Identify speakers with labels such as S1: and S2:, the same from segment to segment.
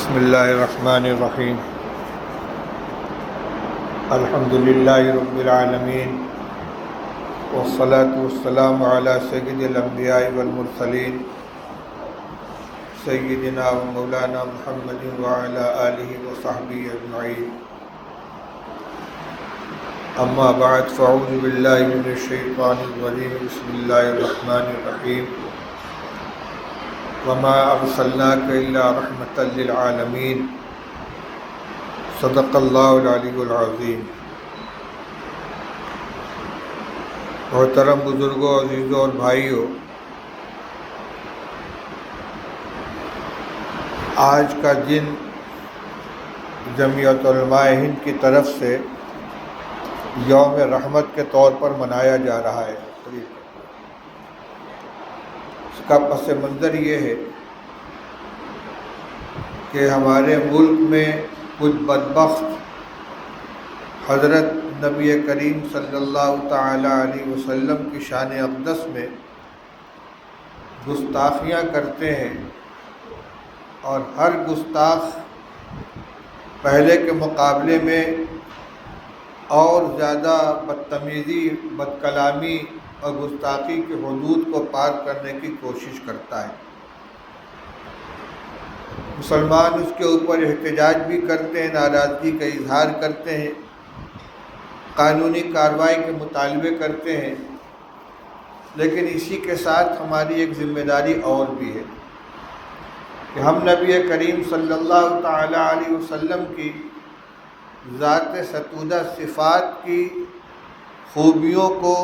S1: بسم اللہ الرحمن الرحیم الحمد للہ رب العالمین والصلاة والسلام علی سید الانبیاء والمرسلین سیدنا و مولانا محمد وعلی آلہ وصحبہ اجمعین اما بعد فاعوذ باللہ من الشیطان الرجیم بسم اللہ الرحمن الرحیم وما ارسلناک الا رحمۃ للعالمین صدق اللہ العلی العظیم۔ محترم بزرگوں، عزیزوں اور بھائیوں، آج کا دن جمعیت علماء ہند کی طرف سے یوم رحمت کے طور پر منایا جا رہا ہے۔ اس کا پس منظر یہ ہے کہ ہمارے ملک میں کچھ بدبخت حضرت نبی کریم صلی اللہ تعالی علیہ وسلم کی شان اقدس میں گستاخیاں کرتے ہیں، اور ہر گستاخ پہلے کے مقابلے میں اور زیادہ بدتمیزی، بد کلامی اور گستاخی کے حدود کو پار کرنے کی کوشش کرتا ہے۔ مسلمان اس کے اوپر احتجاج بھی کرتے ہیں، ناراضگی کا اظہار کرتے ہیں، قانونی کارروائی کے مطالبے کرتے ہیں، لیکن اسی کے ساتھ ہماری ایک ذمہ داری اور بھی ہے کہ ہم نبی کریم صلی اللہ تعالی علیہ وسلم کی ذات ستودہ صفات کی خوبیوں کو،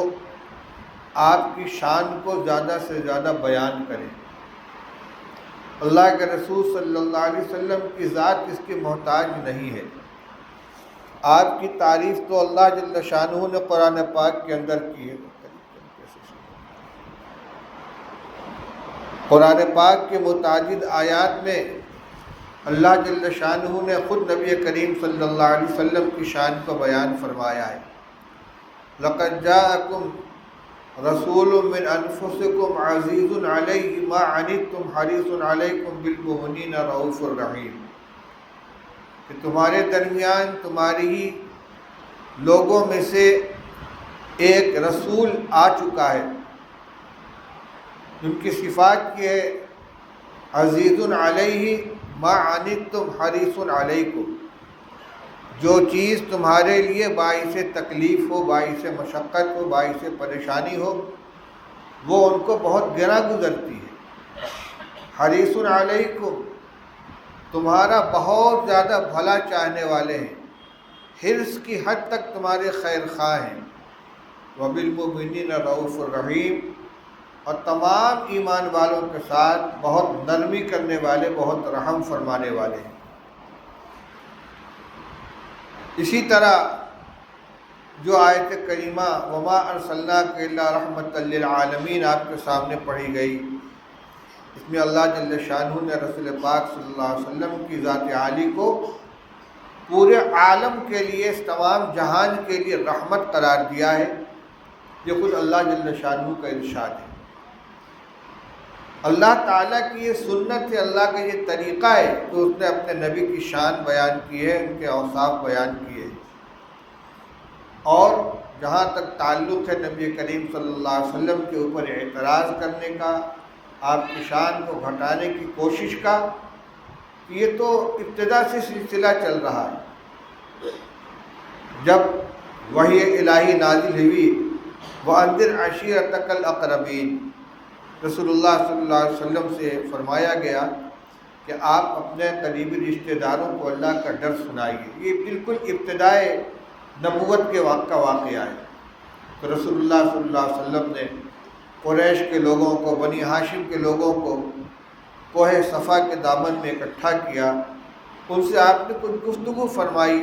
S1: آپ کی شان کو زیادہ سے زیادہ بیان کریں۔ اللہ کے رسول صلی اللہ علیہ وسلم کی ذات اس کی محتاج نہیں ہے۔ آپ کی تعریف تو اللہ جل شانہ نے قرآن پاک کے اندر کی ہے۔ قرآن پاک کے متعدد آیات میں اللہ جل شانہ نے خود نبی کریم صلی اللہ علیہ وسلم کی شان کو بیان فرمایا ہے۔ لَقَدْ جَاءَكُمْ رسول من انفسکم عزیز علیہ ما عنتم حریص علیکم بالمؤمنین رؤوف الرحیم، کہ تمہارے درمیان تمہاری ہی لوگوں میں سے ایک رسول آ چکا ہے، جن کی صفات یہ ہے عزیز علیہ ما عنتم حریص علیکم، جو چیز تمہارے لیے باعث تکلیف ہو، باعث مشقت ہو، باعث پریشانی ہو، وہ ان کو بہت گراں گزرتی ہے۔ حریص علیکم، تمہارا بہت زیادہ بھلا چاہنے والے ہیں، حرص کی حد تک تمہارے خیر خواہ ہیں۔ وبالمؤمنین رؤوف الرحیم، اور تمام ایمان والوں کے ساتھ بہت نرمی کرنے والے، بہت رحم فرمانے والے ہیں۔ اسی طرح جو آیت کریمہ وما ارسلناک الا رحمۃ للعالمین آپ کے سامنے پڑھی گئی، اس میں اللہ جل شانہ نے رسول پاک صلی اللہ علیہ وسلم کی ذات عالی کو پورے عالم کے لیے، اس تمام جہان کے لیے رحمت قرار دیا ہے۔ یہ خود اللہ جل شانہ کا ارشاد ہے۔ اللہ تعالیٰ کی یہ سنت ہے، اللہ کا یہ طریقہ ہے کہ اس نے اپنے نبی کی شان بیان کی ہے، ان کے اوصاف بیان کیے ہیں۔ اور جہاں تک تعلق ہے نبی کریم صلی اللہ علیہ وسلم کے اوپر اعتراض کرنے کا، آپ کی شان کو گھٹانے کی کوشش کا، یہ تو ابتدا سے سلسلہ چل رہا ہے۔ جب وحی الہی نازل ہوئی وَأَنذِرْ عَشِيرَتَكَ الْأَقْرَبِينَ، رسول اللہ صلی اللہ علیہ وسلم سے فرمایا گیا کہ آپ اپنے قریبی رشتہ داروں کو اللہ کا ڈر سنائیے۔ یہ بالکل ابتدائے نبوت کے واقعہ ہے۔ تو رسول اللہ صلی اللہ علیہ وسلم نے قریش کے لوگوں کو، بنی ہاشم کے لوگوں کو کوہ صفا کے دامن میں اکٹھا کیا، ان سے آپ نے کچھ گفتگو فرمائی،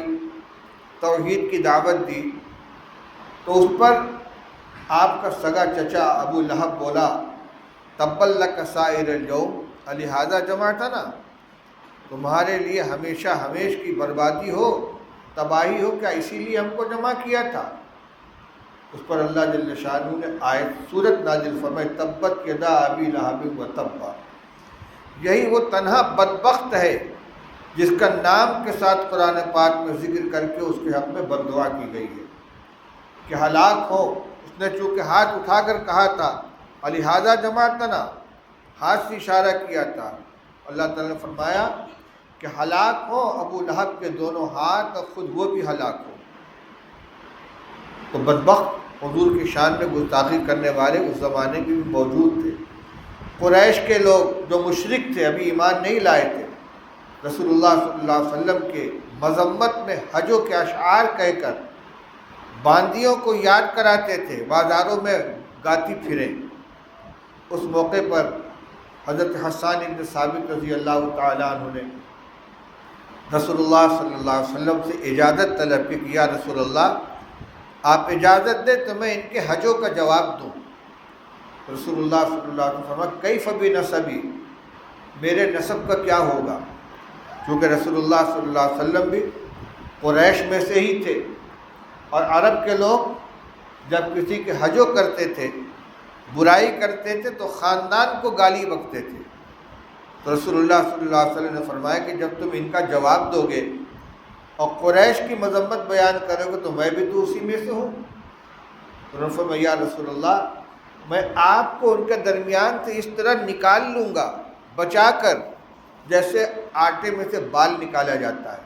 S1: توحید کی دعوت دی۔ تو اس پر آپ کا سگا چچا ابو لہب بولا تبّ لک سائر اليوم، لہٰذا جمع تھا نا، تمہارے لیے ہمیشہ ہمیش کی بربادی ہو، تباہی ہو، کیا اسی لیے ہم کو جمع کیا تھا؟ اس پر اللہ جل شانہ نے آیت سورت نازل فرمائی تبت یدا ابی لہب وتب، یہی وہ تنہا بدبخت ہے جس کا نام کے ساتھ قرآن پاک میں ذکر کر کے اس کے حق میں بد دعا کی گئی ہے کہ ہلاک ہو۔ اس نے چونکہ ہاتھ اٹھا کر کہا تھا لہٰذا جماعتنا، ہاتھ سے اشارہ کیا تھا، اللہ تعالیٰ نے فرمایا کہ ہلاک ہو ابو لہب کے دونوں ہاتھ اور خود وہ بھی ہلاک ہو۔ تو بدبخت حضور کی شان میں گستاخی کرنے والے اس زمانے میں بھی موجود تھے۔ قریش کے لوگ جو مشرک تھے، ابھی ایمان نہیں لائے تھے، رسول اللہ صلی اللہ علیہ وسلم کے مذمت میں حجوں کے اشعار کہہ کر باندیوں کو یاد کراتے تھے، بازاروں میں گاتی پھریں۔ اس موقع پر حضرت حسان بن ثابت رضی اللہ تعالیٰ عنہ نے رسول اللہ صلی اللہ علیہ وسلم سے اجازت طلب کی کہ یا رسول اللہ آپ اجازت دیں تو میں ان کے حجوں کا جواب دوں۔ رسول اللہ صلی اللہ علیہ وسلم فرمایا کیف بنسبی، میرے نسب کا کیا ہوگا؟ کیونکہ رسول اللہ صلی اللہ علیہ وسلم بھی قریش میں سے ہی تھے، اور عرب کے لوگ جب کسی کے حجوں کرتے تھے، برائی کرتے تھے تو خاندان کو گالی بکتے تھے۔ تو رسول اللہ صلی اللہ علیہ وسلم نے فرمایا کہ جب تم ان کا جواب دو گے اور قریش کی مذمت بیان کرو گے تو میں بھی تو اسی میں سے ہوں۔ تو انہوں نے فرمایا یا رسول اللہ میں آپ کو ان کے درمیان سے اس طرح نکال لوں گا بچا کر جیسے آٹے میں سے بال نکالا جاتا ہے،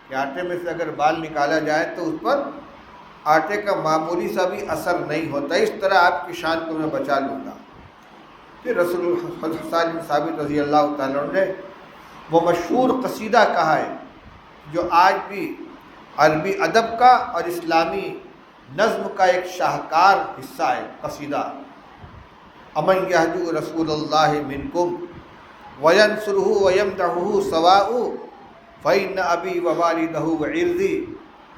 S1: کہ آٹے میں سے اگر بال نکالا جائے تو اس پر آٹے کا معمولی سا بھی اثر نہیں ہوتا، اس طرح آپ کی شان کو میں بچا لوں گا۔ پھر رسول حسان بن ثابت رضی اللہ تعالیٰ عنہ نے وہ مشہور قصیدہ کہا ہے جو آج بھی عربی ادب کا اور اسلامی نظم کا ایک شاہکار حصہ ہے۔ قصیدہ امن یہجو رسول اللہ منکم وینصرہ ویمدحہ سواء فإن ابی ووالدہ وعرضی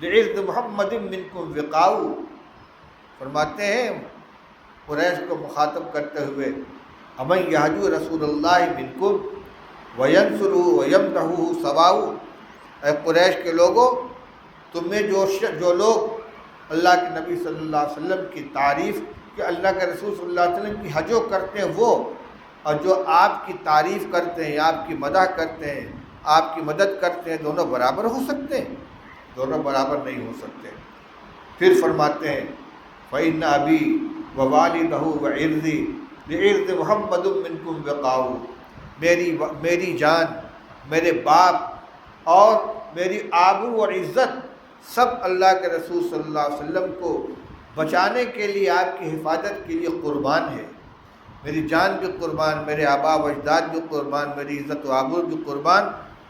S1: لعرض محمد منکم وقاء۔ فرماتے ہیں قریش کو مخاطب کرتے ہوئے امن یہجو رسول اللہ منکم وینصرہ ویمدحہ سواء، اے قریش کے لوگوں تم میں جو لوگ اللہ کے نبی صلی اللہ علیہ وسلم کی تعریف کہ اللہ کے رسول صلی اللہ علیہ وسلم کی حجوں کرتے ہیں وہ، اور جو آپ کی تعریف کرتے ہیں، آپ کی مدح کرتے ہیں، آپ کی مدد کرتے ہیں، دونوں برابر ہو سکتے ہیں؟ دونوں برابر نہیں ہو سکتے۔ پھر فرماتے ہیں فإن ابی ووالدہ وعرضی لعرض محمد منکم وقاء، میری جان، میرے باپ اور میری آبرو اور عزت سب اللہ کے رسول صلی اللہ علیہ وسلم کو بچانے کے لیے، آپ کی حفاظت کے لیے قربان ہے۔ میری جان بھی قربان، میرے آبا و اجداد بھی قربان، میری عزت و آبرو بھی قربان،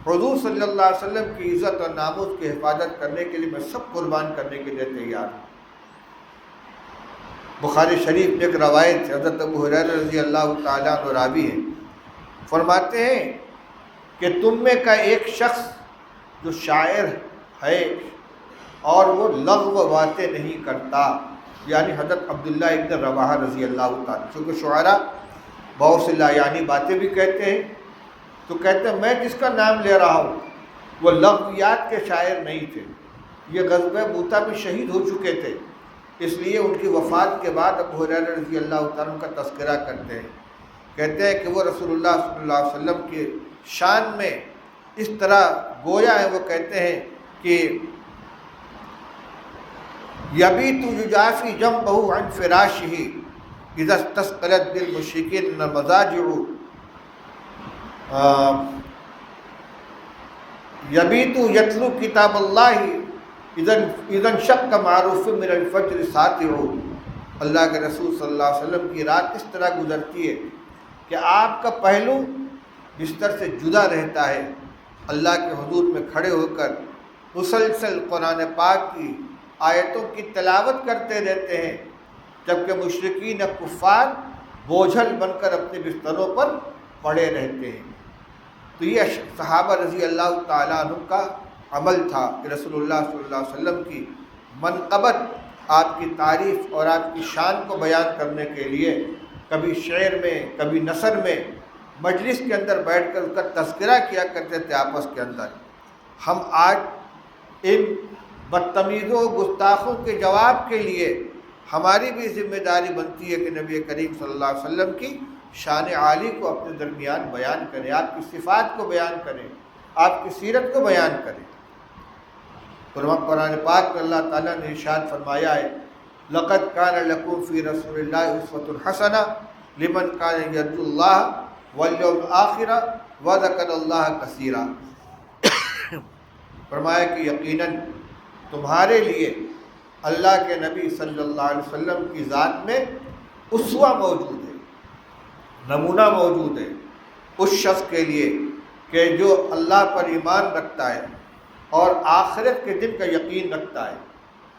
S1: حضور صلی اللہ علیہ وسلم کی عزت اور ناموس کی حفاظت کرنے کے لیے میں سب قربان کرنے کے لیے تیار ہوں۔ بخاری شریف میں ایک روایت حضرت ابو ہریرہ رضی اللہ تعالیٰ عنہ راوی ہے، فرماتے ہیں کہ تم میں کا ایک شخص جو شاعر ہے اور وہ لغو باتیں نہیں کرتا، یعنی حضرت عبداللہ ابن رواحہ رضی اللہ تعالیٰ، چونکہ شعراء بہت سے لا یعنی باتیں بھی کہتے ہیں، تو کہتے ہیں میں جس کا نام لے رہا ہوں وہ لغویات کے شاعر نہیں تھے، یہ غزوہ موتا میں شہید ہو چکے تھے، اس لیے ان کی وفات کے بعد ابو ہریرہ رضی اللہ تعالیٰ کا تذکرہ کرتے ہیں، کہتے ہیں کہ وہ رسول اللہ صلی اللہ علیہ وسلم کے شان میں اس طرح گویا ہے، وہ کہتے ہیں کہ یبیت یجافی جنبہ عن فراشہ اذا استثقلت بالمشرکین المضاجع، یبیت یتلو کتاب اللہ اذا انشق معروف من الفجر ساطع۔ اللہ کے رسول صلی اللہ علیہ وسلم کی رات اس طرح گزرتی ہے کہ آپ کا پہلو بستر سے جدا رہتا ہے، اللہ کے حضور میں کھڑے ہو کر مسلسل قرآن پاک کی آیتوں کی تلاوت کرتے رہتے ہیں، جبکہ مشرکین کفار بوجھل بن کر اپنے بستروں پر پڑے رہتے ہیں۔ تو یہ صحابہ رضی اللہ تعالیٰ عنہ کا عمل تھا کہ رسول اللہ صلی اللہ علیہ وسلم کی منقبت، آپ کی تعریف اور آپ کی شان کو بیان کرنے کے لیے کبھی شعر میں کبھی نثر میں مجلس کے اندر بیٹھ کر اس کا تذکرہ کیا کرتے تھے آپس کے اندر۔ ہم آج ان بدتمیزوں گستاخوں کے جواب کے لیے ہماری بھی ذمہ داری بنتی ہے کہ نبی کریم صلی اللہ علیہ وسلم کی شان عالی کو اپنے درمیان بیان کریں، آپ کی صفات کو بیان کریں، آپ کی سیرت کو بیان کریں۔ قرآن پاک میں اللہ تعالیٰ نے ارشاد فرمایا ہے لقد کان لکم فی رسول اللہ اسوۃ حسنہ لمن کان یرجو اللہ والیوم الآخر وذکر اللہ کثیرا۔ فرمایا کہ یقیناً تمہارے لیے اللہ کے نبی صلی اللہ علیہ وسلم کی ذات میں اسوہ موجود ہے، نمونہ موجود ہے اس شخص کے لیے کہ جو اللہ پر ایمان رکھتا ہے اور آخرت کے دن کا یقین رکھتا ہے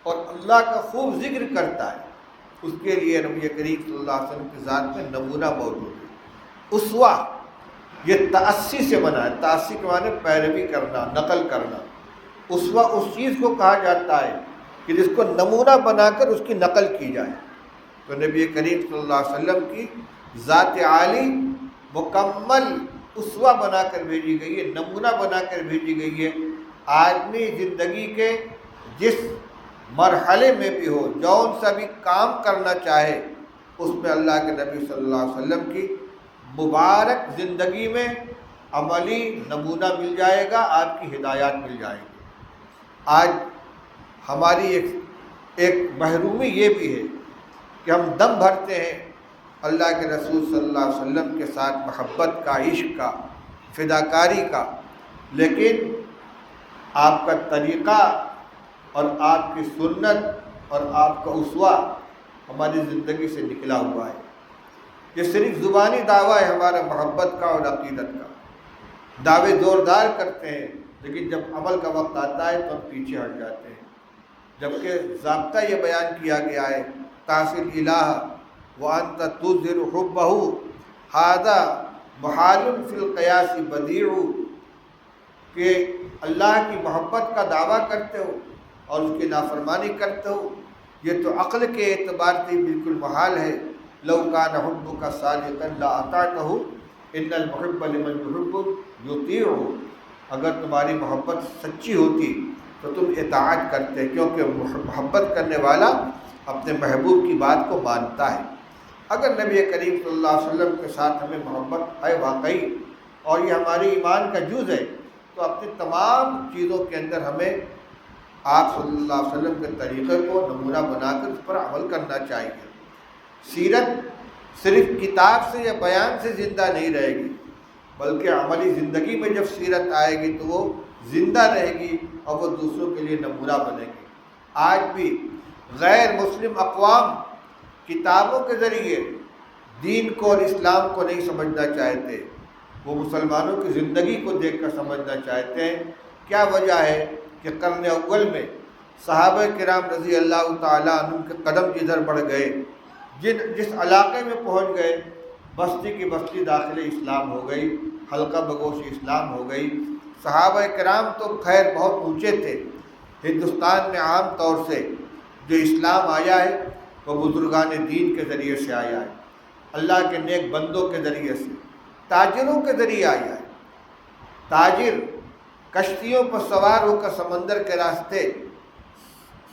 S1: اور اللہ کا خوب ذکر کرتا ہے، اس کے لیے نبی کریم صلی اللہ علیہ وسلم کی ذات میں نمونہ موجود ہے۔ اسوہ یہ تأسی سے بنا ہے، تأسی کے معنی پیروی کرنا، نقل کرنا۔ اسوہ اس چیز کو کہا جاتا ہے کہ جس کو نمونہ بنا کر اس کی نقل کی جائے۔ تو نبی کریم صلی اللہ علیہ وسلم کی ذات عالی مکمل اسوہ بنا کر بھیجی گئی ہے، نمونہ بنا کر بھیجی گئی ہے۔ آدمی زندگی کے جس مرحلے میں بھی ہو، جون سا بھی کام کرنا چاہے، اس میں اللہ کے نبی صلی اللہ علیہ وسلم کی مبارک زندگی میں عملی نمونہ مل جائے گا، آپ کی ہدایات مل جائیں گی۔ آج ہماری ایک محرومی یہ بھی ہے کہ ہم دم بھرتے ہیں اللہ کے رسول صلی اللہ علیہ وسلم کے ساتھ محبت کا، عشق کا، فداکاری کا، لیکن آپ کا طریقہ اور آپ کی سنت اور آپ کا اسوہ ہماری زندگی سے نکلا ہوا ہے۔ یہ صرف زبانی دعویٰ ہے ہمارا محبت کا اور عقیدت کا، دعوے زوردار کرتے ہیں، لیکن جب عمل کا وقت آتا ہے تو ہم پیچھے ہٹ جاتے ہیں۔ جبکہ ضابطہ یہ بیان کیا گیا ہے تحصیل الہ وانت تظہر حبہ ھذا محال فی القیاس بدیع، کہ اللہ کی محبت کا دعویٰ کرتے ہو اور اس کی نافرمانی کرتے ہو، یہ تو عقل کے اعتبار سے بالکل محال ہے۔ لو کان حبک صادقا لاطعتہ ان المحب لمن یحب یطیع، اگر تمہاری محبت سچی ہوتی تو تم اطاعت کرتے، کیونکہ محبت کرنے والا اپنے محبوب کی بات کو مانتا ہے۔ اگر نبی کریم صلی اللہ علیہ وسلم کے ساتھ ہمیں محبت ہے واقعی اور یہ ہماری ایمان کا جز ہے، تو اپنی تمام چیزوں کے اندر ہمیں آپ صلی اللہ علیہ وسلم کے طریقے کو نمونہ بنا کر اس پر عمل کرنا چاہیے۔ سیرت صرف کتاب سے یا بیان سے زندہ نہیں رہے گی، بلکہ عملی زندگی میں جب سیرت آئے گی تو وہ زندہ رہے گی اور وہ دوسروں کے لیے نمونہ بنے گی۔ آج بھی غیر مسلم اقوام کتابوں کے ذریعے دین کو اور اسلام کو نہیں سمجھنا چاہتے، وہ مسلمانوں کی زندگی کو دیکھ کر سمجھنا چاہتے ہیں۔ کیا وجہ ہے کہ قرن اول میں صحابہ کرام رضی اللہ تعالیٰ عنہ کے قدم جدھر بڑھ گئے، جس علاقے میں پہنچ گئے، بستی کی بستی داخل اسلام ہو گئی، حلقہ بگوش اسلام ہو گئی۔ صحابہ کرام تو خیر بہت اونچے تھے، ہندوستان میں عام طور سے جو اسلام آیا ہے وہ بزرگان دین کے ذریعے سے آیا ہے، اللہ کے نیک بندوں کے ذریعے سے، تاجروں کے ذریعے آیا ہے۔ تاجر کشتیوں پر سوار ہو کر سمندر کے راستے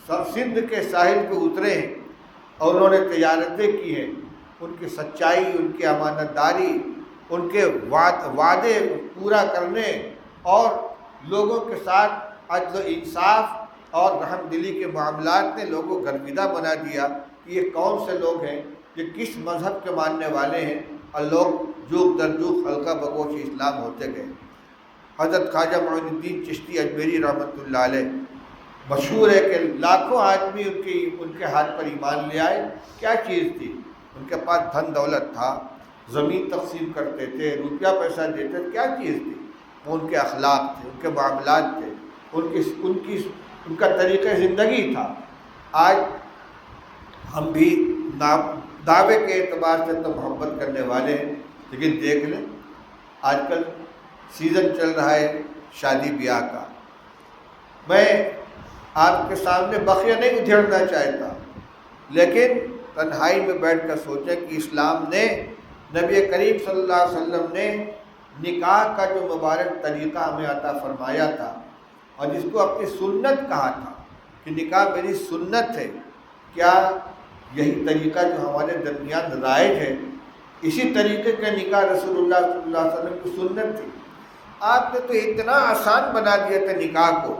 S1: سندھ کے ساحل پہ اترے ہیں اور انہوں نے تجارتیں کی ہیں۔ ان کی سچائی، ان کی امانت داری، ان کے وعدے پورا کرنے اور لوگوں کے ساتھ عدل و انصاف اور رحم دلی کے معاملات نے لوگوں کو گرویدہ بنا دیا کہ یہ کون سے لوگ ہیں، یہ کس مذہب کے ماننے والے ہیں، اور لوگ جوک در جوک حلقہ بگوش اسلام ہوتے گئے۔ حضرت خواجہ معین الدین چشتی اجمیری رحمۃ اللہ علیہ مشہور ہے کہ لاکھوں آدمی ان کے ہاتھ پر ایمان لے آئے۔ کیا چیز تھی؟ ان کے پاس دھن دولت تھا، زمین تقسیم کرتے تھے، روپیہ پیسہ دیتے تھے، کیا چیز تھی؟ وہ ان کے اخلاق تھے، ان کے معاملات تھے، ان کا طریقہ زندگی تھا۔ آج ہم بھی دعوے کے اعتبار سے تو محبت کرنے والے ہیں، لیکن دیکھ لیں آج کل سیزن چل رہا ہے شادی بیاہ کا۔ میں آپ کے سامنے بخیہ نہیں ادھیڑنا چاہتا، لیکن تنہائی میں بیٹھ کر سوچیں کہ اسلام نے، نبی کریم صلی اللہ علیہ وسلم نے نکاح کا جو مبارک طریقہ ہمیں عطا فرمایا تھا اور جس کو اپنی سنت کہا تھا کہ نکاح میری سنت ہے، کیا یہی طریقہ جو ہمارے درمیان رائج ہے، اسی طریقے کا نکاح رسول اللہ صلی اللہ علیہ وسلم کی سنت تھی؟ آپ نے تو اتنا آسان بنا دیا تھا نکاح کو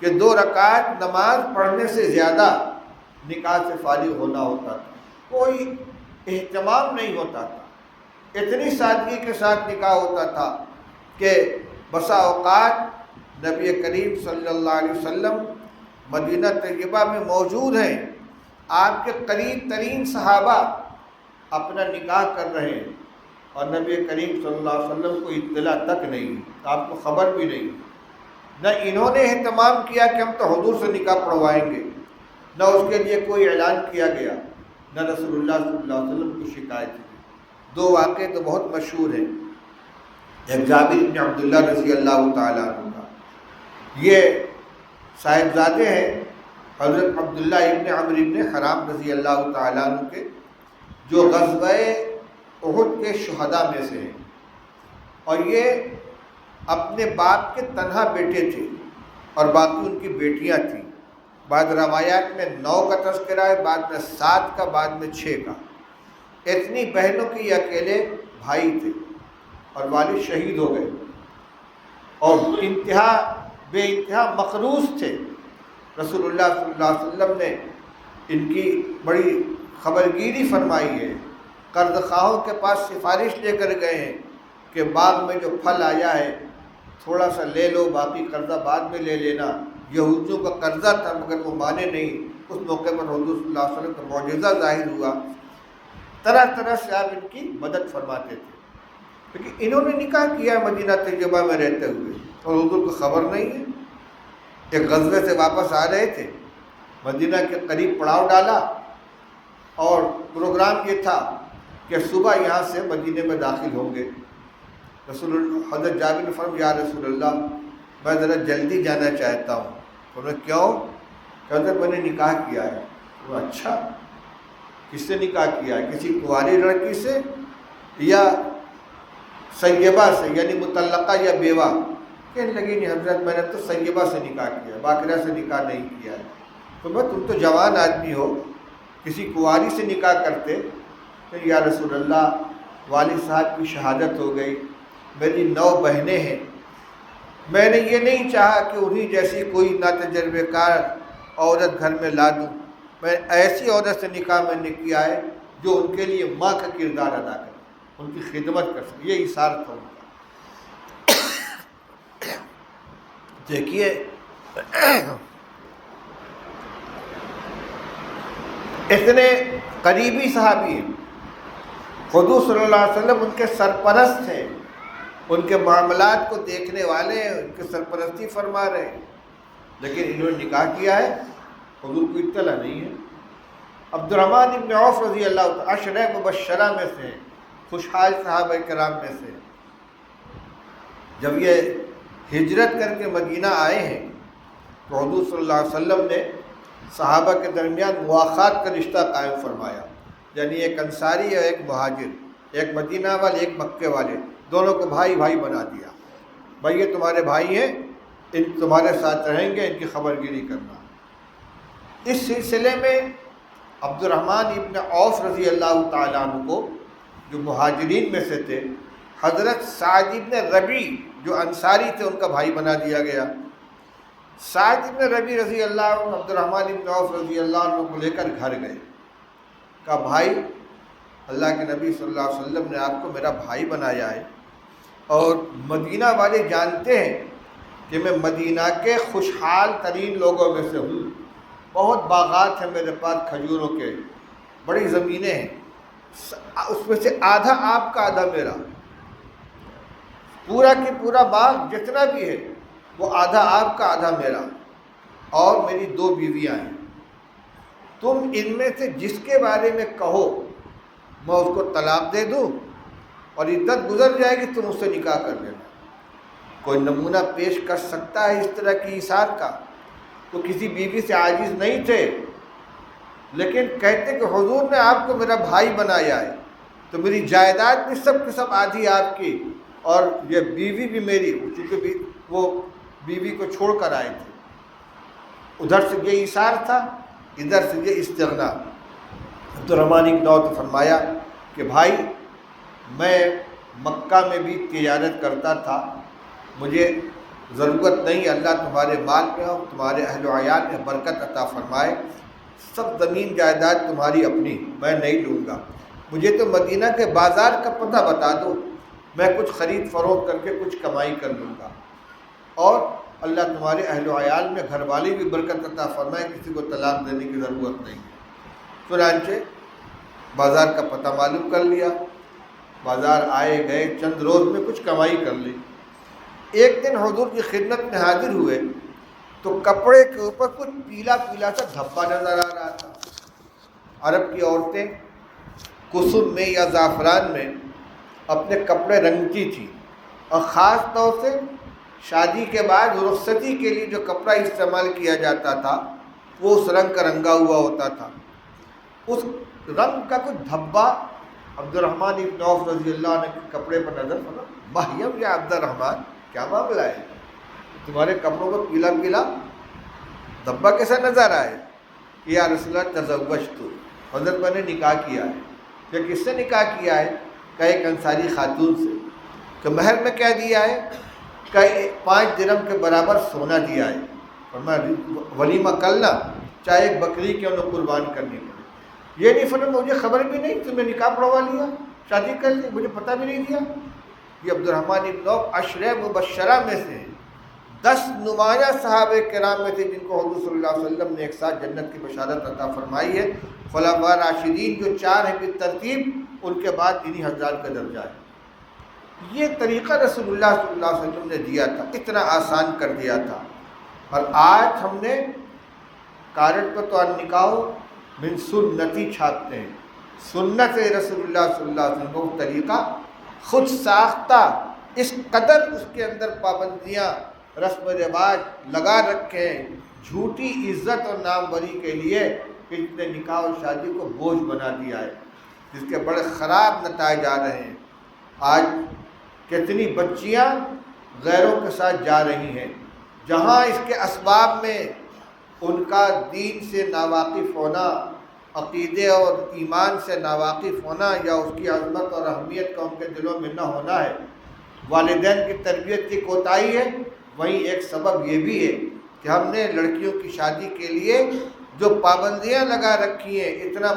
S1: کہ 2 رکعت نماز پڑھنے سے زیادہ نکاح سے فارغ ہونا ہوتا تھا، کوئی اہتمام نہیں ہوتا تھا، اتنی سادگی کے ساتھ نکاح ہوتا تھا کہ بسا اوقات نبی کریم صلی اللہ علیہ وسلم مدینہ طیبہ میں موجود ہیں، آپ کے قریب ترین صحابہ اپنا نکاح کر رہے ہیں اور نبی کریم صلی اللہ علیہ وسلم کو اطلاع تک نہیں، آپ کو خبر بھی نہیں، نہ انہوں نے اہتمام کیا کہ ہم تو حضور سے نکاح پڑھوائیں گے، نہ اس کے لیے کوئی اعلان کیا گیا، نہ رسول اللہ صلی اللہ علیہ وسلم کی شکایت کی۔ 2 واقعے تو بہت مشہور ہیں، ایک جابر بن عبداللہ رضی اللہ تعالیٰ عنہ کا، یہ صاحبزادے ہیں حضرت عبداللہ ابن عمرو ابن حرام رضی اللہ تعالیٰ عنہ کے، جو غزوہ احد کے شہداء میں سے ہیں، اور یہ اپنے باپ کے تنہا بیٹے تھے اور باقی ان کی بیٹیاں تھیں۔ بعض روایات میں 9 کا تذکرہ ہے، بعد میں 7 کا، بعد میں 6 کا۔ اتنی بہنوں کے یہ اکیلے بھائی تھے اور والد شہید ہو گئے اور بے انتہا مقروض تھے۔ رسول اللہ صلی اللہ علیہ وسلم نے ان کی بڑی خبرگیری فرمائی ہے، قرض خواہوں کے پاس سفارش لے کر گئے ہیں کہ باغ میں جو پھل آیا ہے تھوڑا سا لے لو، باقی قرضہ بعد میں لے لینا۔ یہودیوں کا قرضہ تھا مگر وہ مانے نہیں۔ اس موقع پر حضور صلی اللہ علیہ وسلم کا معجزہ ظاہر ہوا، طرح طرح سے آپ ان کی مدد فرماتے تھے، کیونکہ انہوں نے نکاح کیا مدینہ طیبہ میں رہتے ہوئے اور حضور کو خبر نہیں ہے۔ ایک غزوے سے واپس آ رہے تھے، مدینہ کے قریب پڑاؤ ڈالا اور پروگرام یہ تھا کہ صبح یہاں سے مدینے میں داخل ہوں گے۔ حضرت جابر نے فرمایا، یا رسول اللہ میں ذرا جلدی جانا چاہتا ہوں۔ انہوں نے کیوں؟ کہتے میں نے نکاح کیا ہے۔ وہ اچھا، کس سے نکاح کیا ہے؟ کسی کنواری لڑکی سے یا سیبہ سے، یعنی مطلقہ یا بیوہ؟ کہنے لگی نہیں حضرت میں نے تو سیبہ سے نکاح کیا ہے، باقرہ سے نکاح نہیں کیا ہے۔ تو میں تم تو جوان آدمی ہو، کسی کنواری سے نکاح کرتے؟ کہ یا رسول اللہ والد صاحب کی شہادت ہو گئی، میری 9 بہنیں ہیں، میں نے یہ نہیں چاہا کہ انہی جیسی کوئی ناتجربہ کار عورت گھر میں لا دوں، میں ایسی عورت سے نکاح میں نے کیا ہے جو ان کے لیے ماں کا کردار ادا کرے، ان کی خدمت کر سکے۔ یہ ایثار تھا ان کا۔ دیکھیے اتنے قریبی صحابی ہیں، حضور صلی اللہ علیہ وسلم ان کے سرپرست ہیں، ان کے معاملات کو دیکھنے والے ہیں، ان کی سرپرستی فرما رہے ہیں، لیکن انہوں نے نکاح کیا ہے، حضور کو اطلاع نہیں ہے۔ عبد الرحمن ابن عوف رضی اللہ تعالیٰ عشرہ مبشرہ میں سے، خوشحال صحابہ کرام میں سے، جب یہ ہجرت کر کے مدینہ آئے ہیں تو حضور صلی اللہ علیہ وسلم نے صحابہ کے درمیان مواخات کا رشتہ قائم فرمایا، یعنی ایک انصاری اور ایک مہاجر، ایک مدینہ والے ایک مکے والے، دونوں کو بھائی بھائی بنا دیا۔ بھائی یہ تمہارے بھائی ہیں، ان تمہارے ساتھ رہیں گے، ان کی خبرگیری کرنا۔ اس سلسلے میں عبد الرحمن ابن عوف رضی اللہ تعالیٰ عنہ کو، جو مہاجرین میں سے تھے، حضرت سعد ابن ربیع جو انصاری تھے ان کا بھائی بنا دیا گیا۔ سعد ابن ربیع رضی اللہ عنہ عبد الرحمن ابن عوف رضی اللہ عنہ کو لے کر گھر گئے، کہا بھائی اللہ کے نبی صلی اللہ علیہ وسلم نے آپ کو میرا بھائی بنایا ہے، اور مدینہ والے جانتے ہیں کہ میں مدینہ کے خوشحال ترین لوگوں میں سے ہوں، بہت باغات ہیں میرے پاس کھجوروں کے، بڑی زمینیں ہیں، اس میں سے آدھا آپ کا آدھا میرا، پورا کی پورا باغ جتنا بھی ہے وہ آدھا آپ کا آدھا میرا، اور میری 2 بیویاں ہیں، تم ان میں سے جس کے بارے میں کہو میں اس کو طلاق دے دوں اور عدت گزر جائے گی تم اس سے نکاح کر لینا۔ کوئی نمونہ پیش کر سکتا ہے اس طرح کی ایثار کا؟ تو کسی بیوی سے عاجز نہیں تھے، لیکن کہتے کہ حضور نے آپ کو میرا بھائی بنایا ہے تو میری جائیداد بھی سب کے سب آدھی آپ کی، اور یہ بیوی بھی میری، چونکہ وہ بیوی کو چھوڑ کر آئے تھے۔ ادھر سے یہ ایثار تھا، ادھر سے یہ استغنا۔ عبد الرحمن ابن عوف نے فرمایا کہ بھائی میں مکہ میں بھی تجارت کرتا تھا، مجھے ضرورت نہیں، اللہ تمہارے مال میں اور تمہارے اہل و عیال میں برکت عطا فرمائے، سب زمین جائیداد تمہاری اپنی، میں نہیں لوں گا، مجھے تو مدینہ کے بازار کا پتہ بتا دو، میں کچھ خرید فروخت کر کے کچھ کمائی کر لوں گا، اور اللہ تمہارے اہل و عیال میں گھر والی بھی برکت عطا فرمائے، کسی کو طلاق دینے کی ضرورت نہیں۔ چنانچہ بازار کا پتہ معلوم کر لیا، بازار آئے گئے، چند روز میں کچھ کمائی کر لی۔ ایک دن حضور کی خدمت میں حاضر ہوئے تو کپڑے کے اوپر کچھ پیلا پیلا سا دھبا نظر آ رہا تھا۔ عرب کی عورتیں کسم میں یا زعفران میں اپنے کپڑے رنگتی تھیں، اور خاص طور سے شادی کے بعد رخصتی کے لیے جو کپڑا استعمال کیا جاتا تھا وہ اس رنگ کا رنگا ہوا ہوتا تھا۔ اس رنگ کا کچھ دھبا عبد الرحمن ابن عوف رضی اللہ عنہ کے کپڑے پر نظر پڑا۔ باہیم یا عبد الرحمن، کیا معاملہ ہے؟ تمہارے کپڑوں کو پیلا پیلا دھبا کیسا نظر آئے؟ یا رسول اللہ تزوجت، حضرت میں نے نکاح کیا ہے۔ کہ کس سے نکاح کیا ہے؟ کہ ایک انصاری خاتون سے۔ کہ مہر میں کیا دیا ہے؟ کہ 5 درہم کے برابر سونا دیا ہے، اور میں ولیمہ کرنا چاہے ایک بکری کے انہیں قربان کرنی پڑے۔ یہ نہیں فرمایا مجھے خبر بھی نہیں، تم نے نکاح پڑھوا لیا، شادی کر لی، مجھے پتہ بھی نہیں دیا۔ یہ عبد الرحمن ابن عوف عشرہ مبشرہ میں سے 10 نمایاں صحابہ کرام میں تھے جن کو حضور صلی اللہ علیہ وسلم نے ایک ساتھ جنت کی بشارت عطا فرمائی ہے۔ خلفاء راشدین جو 4 ہیں بالترتیب، ان کے بعد انہی حضرات کا درجہ ہے۔ یہ طریقہ رسول اللہ صلی اللہ علیہ وسلم نے دیا تھا، اتنا آسان کر دیا تھا۔ اور آج ہم نے کارڈ پر تو نکاح من سنتی چھاپتے ہیں، سنت رسول اللہ صلی اللہ علیہ وسلم کو طریقہ خود ساختہ، اس قدر اس کے اندر پابندیاں رسم و رواج لگا رکھے ہیں جھوٹی عزت اور ناموری کے لیے، کہ اس نے نکاح اور شادی کو بوجھ بنا دیا ہے، جس کے بڑے خراب نتائج آ رہے ہیں۔ آج کتنی بچیاں غیروں کے ساتھ جا رہی ہیں، جہاں اس کے اسباب میں ان کا دین سے ناواقف ہونا، عقیدے اور ایمان سے ناواقف ہونا، یا اس کی عظمت اور اہمیت کا ان کے دلوں میں نہ ہونا ہے، والدین کی تربیت کی کوتاہی ہے۔ وہیں ایک سبب یہ بھی ہے کہ ہم نے لڑکیوں کی شادی کے لیے جو پابندیاں لگا رکھی ہیں، اتنا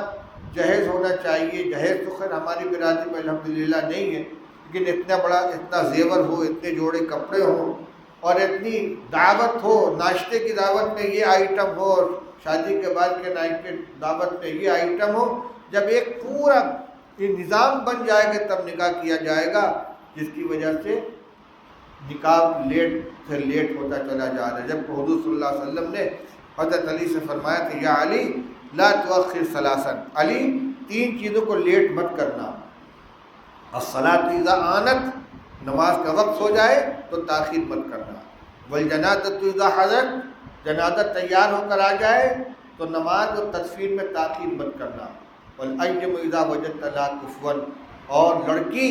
S1: جہیز ہونا چاہیے، جہیز تو خیر ہماری برادری میں الحمدللہ نہیں ہے، لیکن اتنا بڑا، اتنا زیور ہو، اتنے جوڑے کپڑے ہوں، اور اتنی دعوت ہو، ناشتے کی دعوت میں یہ آئٹم ہو، اور شادی کے بعد کے نائٹ کی دعوت میں یہ آئٹم ہو۔ جب ایک پورا یہ نظام بن جائے گا تب نکاح کیا جائے گا، جس کی وجہ سے نکاح لیٹ سے لیٹ ہوتا چلا جا رہا ہے۔ جب کہ حضور صلی اللہ علیہ وسلم نے حضرت علی سے فرمایا کہ یا علی لا تؤخر ثلاثا، علی 3 چیزوں کو لیٹ مت کرنا، الصلاۃ اذا آنت، نماز کا وقت ہو جائے تو تاخیر مت کرنا، والجنازۃ اذا حضرت، جنازہ تیار ہو کر آ جائے تو نماز اور تدفین میں تاخیر مت کرنا، والأیم اذا وجدت لا کفوا، اور لڑکی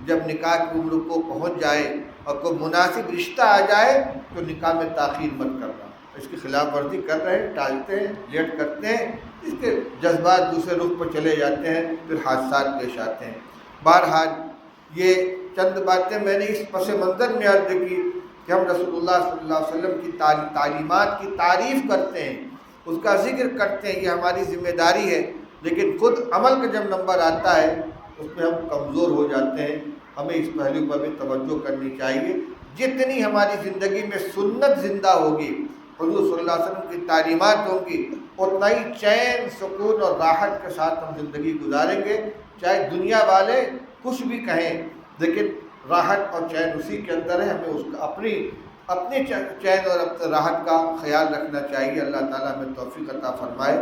S1: جب نکاح کی عمر کو پہنچ جائے اور کوئی مناسب رشتہ آ جائے تو نکاح میں تاخیر مت کرنا۔ اس کی خلاف ورزی کر رہے ہیں، ٹالتے ہیں، لیٹ کرتے ہیں، اس کے جذبات دوسرے رخ پر چلے جاتے ہیں، پھر حادثات پیش آتے ہیں۔ بہرحال یہ چند باتیں میں نے اس پس منظر میں عرض کی کہ ہم رسول اللہ صلی اللہ علیہ وسلم کی تعلیمات کی تعریف کرتے ہیں، اس کا ذکر کرتے ہیں، یہ ہماری ذمہ داری ہے، لیکن خود عمل کا جب نمبر آتا ہے اس میں ہم کمزور ہو جاتے ہیں۔ ہمیں اس پہلو پر بھی توجہ کرنی چاہیے۔ جتنی ہماری زندگی میں سنت زندہ ہوگی، حضور صلی اللہ علیہ وسلم کی تعلیمات ہوں گی، اتنا ہی چین، سکون اور راحت کے ساتھ ہم زندگی گزاریں گے۔ چاہے دنیا والے کچھ بھی کہیں، لیکن راحت اور چین اسی کے اندر ہے۔ ہمیں اس کا اپنی چین اور اپنے راحت کا خیال رکھنا چاہیے۔ اللہ تعالیٰ ہمیں توفیق عطا فرمائے۔